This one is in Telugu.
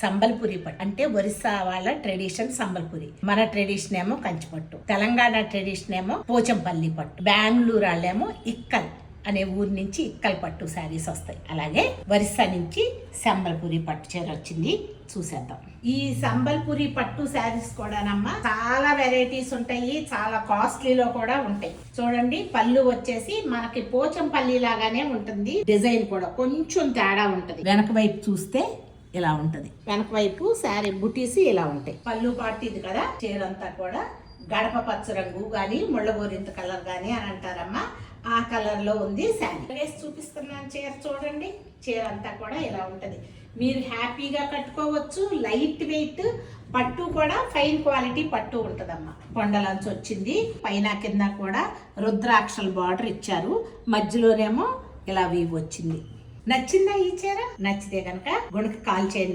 సంబల్పురి పట్టు అంటే ఒరిస్సా వాళ్ళ ట్రెడిషన్ సంబల్పురి. మన ట్రెడిషన్ ఏమో కంచిపట్టు, తెలంగాణ ట్రెడిషన్ ఏమో పోచంపల్లి పట్టు, బెంగళూరు వాళ్ళేమో ఇక్కల్ అనే ఊరి నుంచి ఇక్కల్ పట్టు శారీస్ వస్తాయి. అలాగే ఒరిస్సా నుంచి సంబల్పురి పట్టు చీర వచ్చింది, చూసేద్దాం. ఈ సంబల్పురి పట్టు శారీస్ కూడానమ్మా చాలా వెరైటీస్ ఉంటాయి, చాలా కాస్ట్లీలో కూడా ఉంటాయి. చూడండి, పళ్ళు వచ్చేసి మనకి పోచంపల్లి లాగానే ఉంటుంది, డిజైన్ కూడా కొంచెం తేడా ఉంటది. వెనక వైపు చూస్తే ఇలా ఉంటది, వెనక వైపు శారీ బుటీస్ ఇలా ఉంటాయి. పళ్ళు పాటు ఇది కదా, చీరంతా కూడా గడప పచ్చ రంగు గాని ముళ్ళగోరింత కలర్ గాని అని అంటారమ్మా, ఆ కలర్ లో ఉంది శారీ. వేసి చూపిస్తున్నాను చీర. చూడండి, చీర అంతా కూడా ఇలా ఉంటది, మీరు హ్యాపీగా కట్టుకోవచ్చు. లైట్ వెయిట్ పట్టు కూడా ఫైన్ క్వాలిటీ పట్టు ఉంటదమ్మా. కొండలంచు వచ్చింది, పైన కింద కూడా రుద్రాక్షల బార్డర్ ఇచ్చారు, మధ్యలోనేమో ఇలా వీవ్ వచ్చింది. నచ్చిందా ఈ చీర? నచ్చితే కనుక గుణకి కాల్ చేయండి.